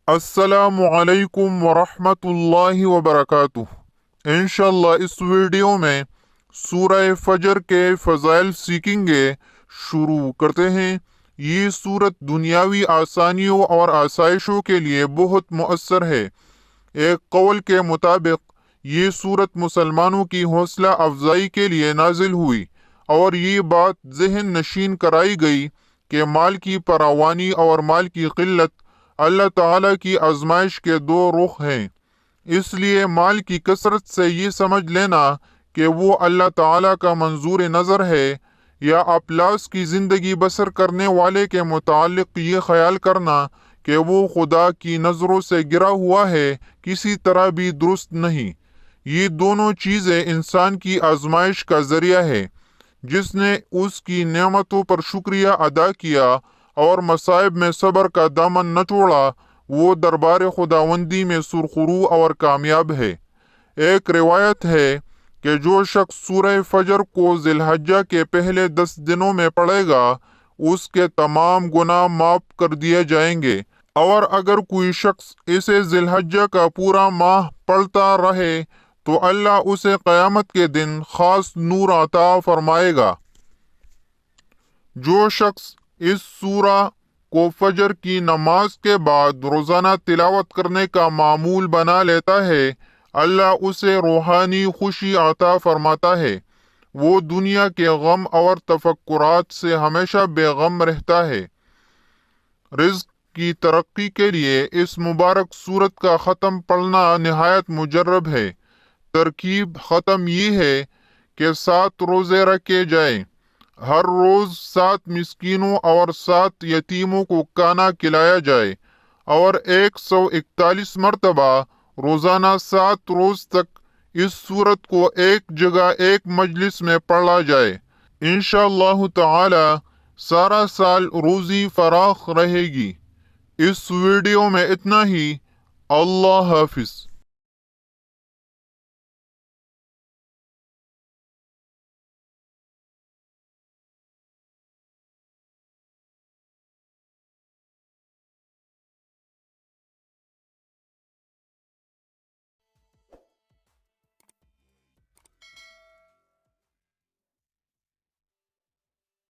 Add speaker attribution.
Speaker 1: السلام علیکم ورحمۃ اللہ وبرکاتہ۔ انشاءاللہ اس ویڈیو میں سورہ فجر کے فضائل سیکھیں گے۔ شروع کرتے ہیں۔ یہ سورت دنیاوی آسانیوں اور آسائشوں کے لیے بہت مؤثر ہے۔ ایک قول کے مطابق یہ سورت مسلمانوں کی حوصلہ افزائی کے لیے نازل ہوئی، اور یہ بات ذہن نشین کرائی گئی کہ مال کی فراوانی اور مال کی قلت اللہ تعالیٰ کی آزمائش کے دو رخ ہیں۔ اس لیے مال کی کثرت سے یہ سمجھ لینا کہ وہ اللہ تعالیٰ کا منظور نظر ہے، یا اپلاس کی زندگی بسر کرنے والے کے متعلق یہ خیال کرنا کہ وہ خدا کی نظروں سے گرا ہوا ہے، کسی طرح بھی درست نہیں۔ یہ دونوں چیزیں انسان کی آزمائش کا ذریعہ ہے۔ جس نے اس کی نعمتوں پر شکریہ ادا کیا اور مصائب میں صبر کا دامن نہ چھوڑا، وہ دربار خداوندی میں سرخرو اور کامیاب ہے۔ ایک روایت ہے کہ جو شخص سورہ فجر کو ذی الحجہ کے پہلے 10 دنوں میں پڑھے گا، اس کے تمام گناہ معاف کر دیے جائیں گے، اور اگر کوئی شخص اسے ذی الحجہ کا پورا ماہ پڑھتا رہے تو اللہ اسے قیامت کے دن خاص نور عطا فرمائے گا۔ جو شخص اس سورہ کو فجر کی نماز کے بعد روزانہ تلاوت کرنے کا معمول بنا لیتا ہے، اللہ اسے روحانی خوشی عطا فرماتا ہے۔ وہ دنیا کے غم اور تفکرات سے ہمیشہ بے غم رہتا ہے۔ رزق کی ترقی کے لیے اس مبارک سورت کا ختم پڑھنا نہایت مجرب ہے۔ ترکیب ختم یہ ہے کہ 7 روزے رکھے جائیں، ہر روز 7 مسکینوں اور 7 یتیموں کو کھانا کھلایا جائے، اور 141 مرتبہ روزانہ 7 روز تک اس سورت کو ایک جگہ ایک مجلس میں پڑھا جائے۔ انشاءاللہ تعالی سارا سال روزی فراخ رہے گی۔ اس ویڈیو میں اتنا ہی۔ اللہ حافظ۔